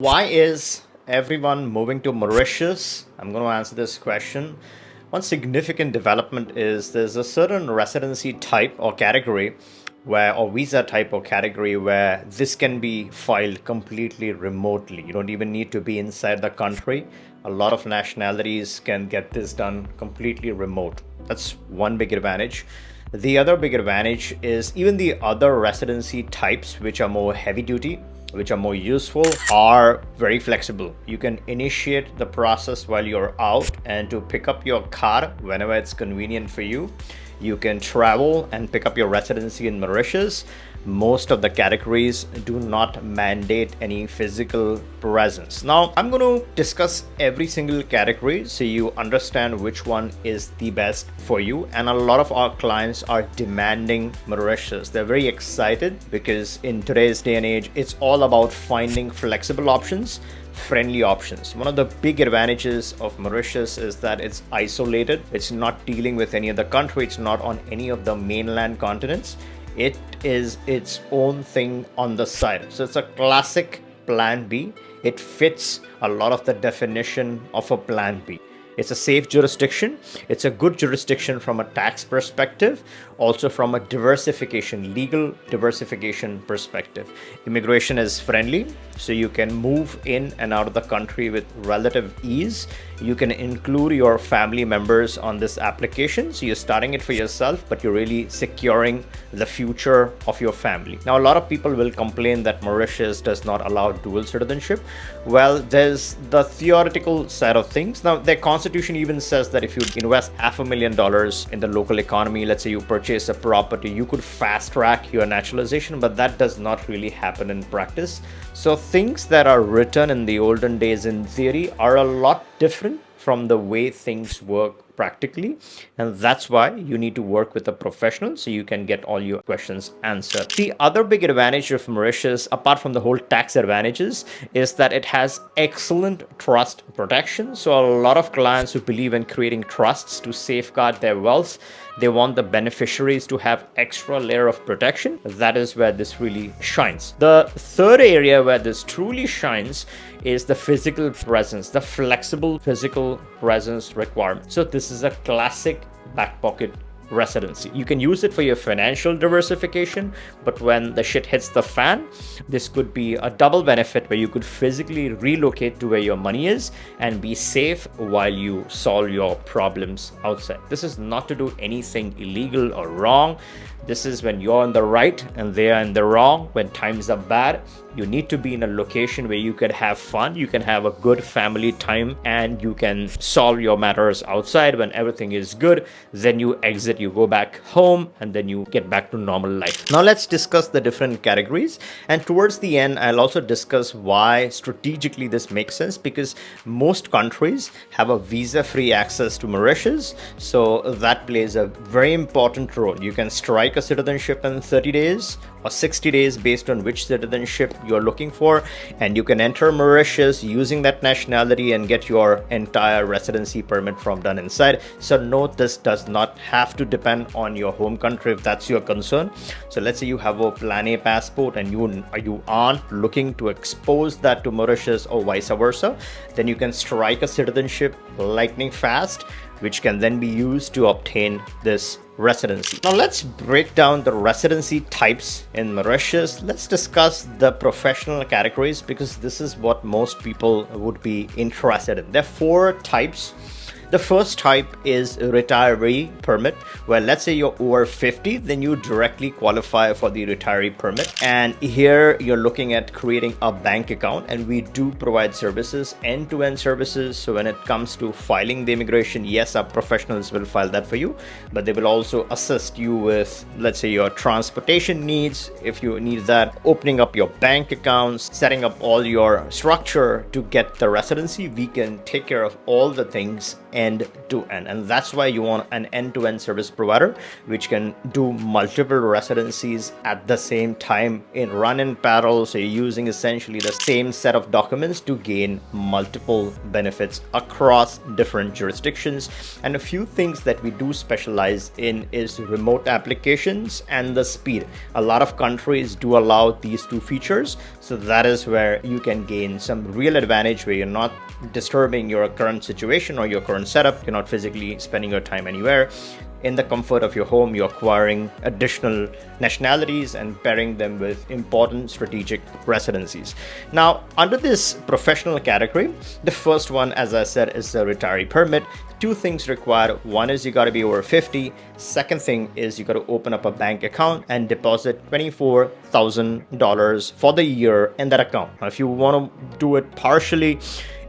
Why is everyone moving to Mauritius? I'm going to answer this question. One significant development is there's a certain residency type or category or visa type or category where this can be filed completely remotely. You don't even need to be inside the country. A lot of nationalities can get this done completely remote. That's one big advantage. The other big advantage is even the other residency types, which are more heavy duty, which are more useful, are very flexible. You can initiate the process while you're out and to pick up your car whenever it's convenient for you. You can travel and pick up your residency in Mauritius. Most of the categories do not mandate any physical presence. Now, I'm going to discuss every single category so you understand which one is the best for you. And a lot of our clients are demanding Mauritius. They're very excited because in today's day and age, it's all about finding flexible options, friendly options. One of the big advantages of Mauritius is that it's isolated. It's not dealing with any other country. It's not on any of the mainland continents. It is its own thing on the side. So it's a classic plan B. It fits a lot of the definition of a plan B. It's a safe jurisdiction. It's a good jurisdiction from a tax perspective, also from a legal diversification perspective. Immigration is friendly, so you can move in and out of the country with relative ease. You can include your family members on this application. So you're starting it for yourself, but you're really securing the future of your family. Now, a lot of people will complain that Mauritius does not allow dual citizenship. Well, there's the theoretical side of things. Now, their constitution even says that if you invest $500,000 in the local economy, let's say you purchase a property, you could fast track your naturalization, but that does not really happen in practice. So things that are written in the olden days in theory are a lot different from the way things work practically, and that's why you need to work with a professional so you can get all your questions answered. The other big advantage of Mauritius, apart from the whole tax advantages, is that it has excellent trust protection. So a lot of clients who believe in creating trusts to safeguard their wealth, they want the beneficiaries to have extra layer of protection. That is where this really shines. The third area where this truly shines is the physical presence, the flexible physical presence requirement. So this is a classic back pocket residency. You can use it for your financial diversification, but when the shit hits the fan, this could be a double benefit where you could physically relocate to where your money is and be safe while you solve your problems outside. This is not to do anything illegal or wrong. This is when you're in the right and they're in the wrong. When times are bad, you need to be in a location where you can have fun, you can have a good family time, and you can solve your matters outside. When everything is good, then you exit, you go back home, and then you get back to normal life. Now let's discuss the different categories. And towards the end, I'll also discuss why strategically this makes sense, because most countries have a visa-free access to Mauritius. So that plays a very important role. You can strike a citizenship in 30 days or 60 days based on which citizenship you're looking for, and you can enter Mauritius using that nationality and get your entire residency permit from done inside. So note, this does not have to depend on your home country if that's your concern. So let's say you have a Plan A passport and you aren't looking to expose that to Mauritius or vice versa, then you can strike a citizenship lightning fast, which can then be used to obtain this residency. Now let's break down the residency types in Mauritius. Let's discuss the professional categories, because this is what most people would be interested in. There are 4 types. The first type is retiree permit, where let's say you're over 50, then you directly qualify for the retiree permit. And here you're looking at creating a bank account, and we do provide services, end-to-end services. So when it comes to filing the immigration, yes, our professionals will file that for you, but they will also assist you with, let's say, your transportation needs, if you need that, opening up your bank accounts, setting up all your structure to get the residency. We can take care of all the things end to end. And that's why you want an end-to-end service provider which can do multiple residencies at the same time in run in parallel. So you're using essentially the same set of documents to gain multiple benefits across different jurisdictions. And a few things that we do specialize in is remote applications and the speed. A lot of countries do allow these two features, so that is where you can gain some real advantage where you're not disturbing your current situation or your current setup. You're not physically spending your time anywhere. In the comfort of your home, you're acquiring additional nationalities and pairing them with important strategic residencies. Now, under this professional category, the first one, as I said, is the retiree permit. Two things required. One is you got to be over 50. Second thing is you got to open up a bank account and deposit $24,000 for the year in that account. Now, if you want to do it partially,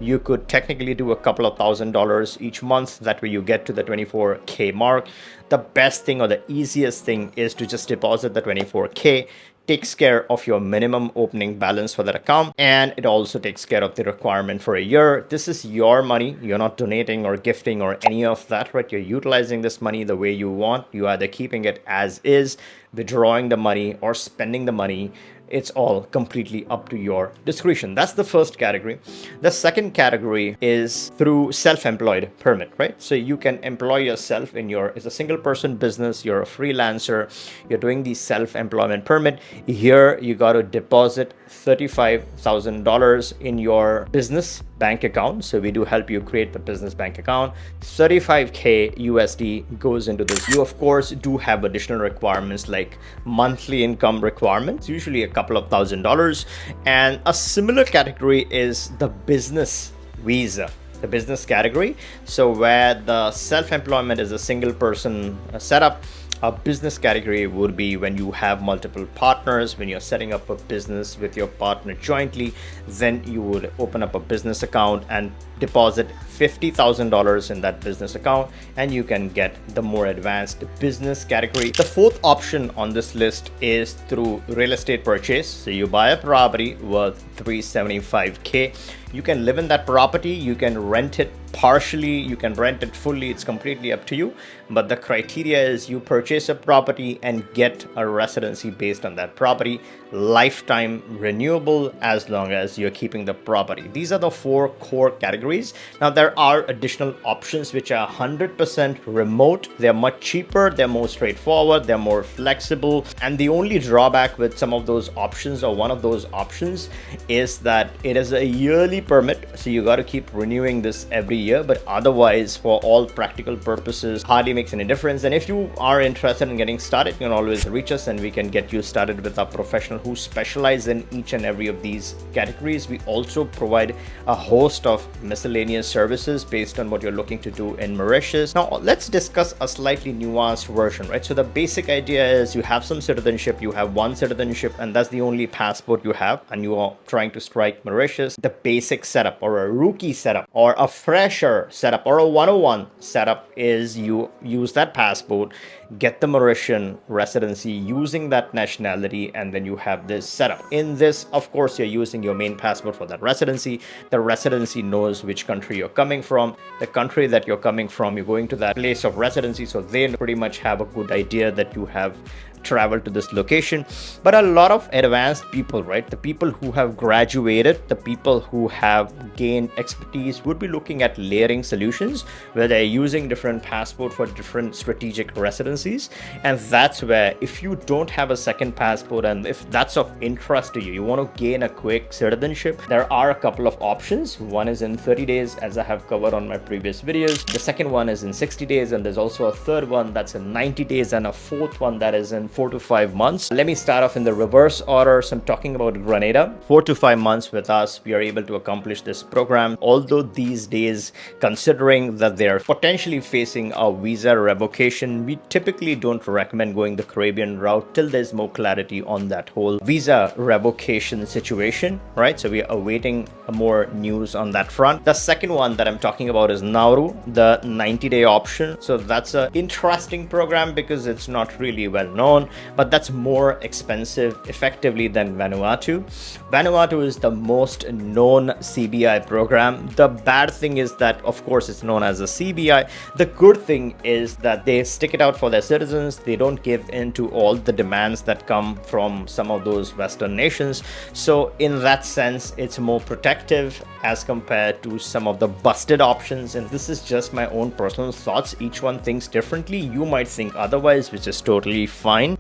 you could technically do a couple of $1,000s each month. That way you get to the 24K mark. The best thing or the easiest thing is to just deposit the 24K. Takes care of your minimum opening balance for that account, and it also takes care of the requirement for a year. This is your money. You're not donating or gifting or any of that, right? You're utilizing this money the way you want. You either keeping it as is, withdrawing the money, or spending the money. It's all completely up to your discretion. That's the first category. The second category is through self-employed permit, right? So you can employ yourself it's a single person business, you're a freelancer, you're doing the self-employment permit. Here you got to deposit $35,000 in your business bank account. So we do help you create the business bank account. 35K USD goes into this. You of course do have additional requirements like monthly income requirements, usually a couple of $1,000. And a similar category is the business visa, the business category. So where the self-employment is a single person setup, a business category would be when you have multiple partners, when you're setting up a business with your partner jointly, then you would open up a business account and deposit $50,000 in that business account, and you can get the more advanced business category. The fourth option on this list is through real estate purchase. So you buy a property worth $375K. You can live in that property, you can rent it partially, you can rent it fully, it's completely up to you. But the criteria is you purchase a property and get a residency based on that property, lifetime renewable as long as you're keeping the property. These are the four core categories. Now there are additional options which are 100% remote. They're much cheaper, they're more straightforward, they're more flexible. And the only drawback with some of those options, or one of those options, is that it is a yearly permit. So you got to keep renewing this every year, but otherwise for all practical purposes hardly makes any difference. And if you are interested in getting started, you can always reach us and we can get you started with our professional who specialize in each and every of these categories. We also provide a host of miscellaneous services based on what you're looking to do in Mauritius. Now let's discuss a slightly nuanced version, right? So the basic idea is you have some citizenship, you have one citizenship, and that's the only passport you have, and you are trying to strike Mauritius. The basic setup, or a rookie setup, or a fresher setup, or a 101 setup is you use that passport, get the Mauritian residency using that nationality, and then you have this setup. In this, of course, you're using your main passport for that residency. The residency knows which country you're coming from. The country that you're coming from, you're going to that place of residency, so they pretty much have a good idea that you have travel to this location. But a lot of advanced people, right, the people who have graduated, the people who have gained expertise, would be looking at layering solutions where they're using different passport for different strategic residencies. And that's where, if you don't have a second passport, and if that's of interest to you, you want to gain a quick citizenship, there are a couple of options. One is in 30 days, as I have covered on my previous videos. The second one is in 60 days, and there's also a third one that's in 90 days, and a fourth one that is in 4 to 5 months. Let me start off in the reverse order. So I'm talking about Grenada. 4 to 5 months with us, we are able to accomplish this program. Although these days, considering that they're potentially facing a visa revocation, we typically don't recommend going the Caribbean route till there's more clarity on that whole visa revocation situation, right? So we are awaiting more news on that front. The second one that I'm talking about is Nauru, the 90-day option. So that's an interesting program because it's not really well known. known, but that's more expensive effectively than Vanuatu. Vanuatu is the most known CBI program. The bad thing is that, of course, it's known as a CBI. The good thing is that they stick it out for their citizens. They don't give in to all the demands that come from some of those Western nations. So in that sense, it's more protective as compared to some of the busted options. And this is just my own personal thoughts. Each one thinks differently. You might think otherwise, which is totally fine.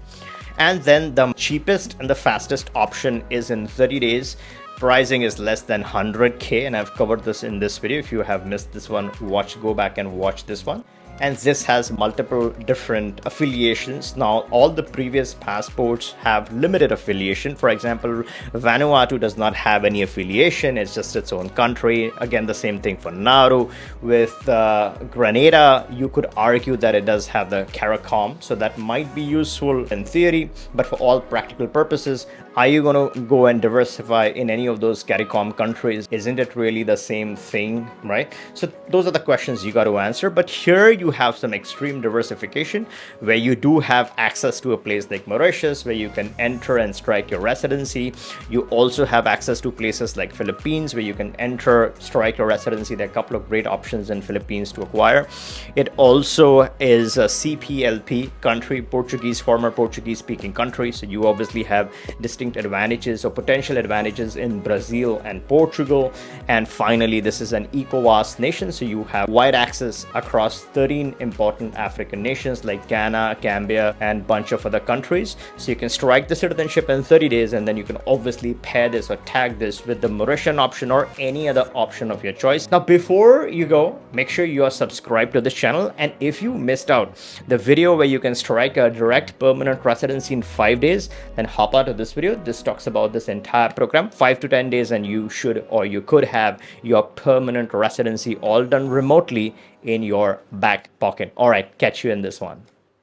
And then the cheapest and the fastest option is in 30 days. Pricing is less than 100K, and I've covered this in this video. If you have missed this one, go back and watch this one. And this has multiple different affiliations. Now, all the previous passports have limited affiliation. For example, Vanuatu does not have any affiliation. It's just its own country. Again, the same thing for Nauru. With Grenada, you could argue that it does have the CARICOM, so that might be useful in theory, but for all practical purposes, are you going to go and diversify in any of those CARICOM countries? Isn't it really the same thing, right? So those are the questions you got to answer. But here you have some extreme diversification where you do have access to a place like Mauritius where you can enter and strike your residency. You also have access to places like Philippines where you can enter, strike your residency. There are a couple of great options in Philippines to acquire. It also is a CPLP country, former Portuguese speaking country. So you obviously have distinct advantages or potential advantages in Brazil and Portugal. And finally, this is an ECOWAS nation. So you have wide access across 13 important African nations like Ghana, Gambia, and a bunch of other countries. So you can strike the citizenship in 30 days, and then you can obviously pair this or tag this with the Mauritian option or any other option of your choice. Now, before you go, make sure you are subscribed to this channel. And if you missed out the video where you can strike a direct permanent residency in 5 days, then hop out of this video. This talks about this entire program, 5 to 10 days, and you should or you could have your permanent residency all done remotely in your back pocket. All right, catch you in this one.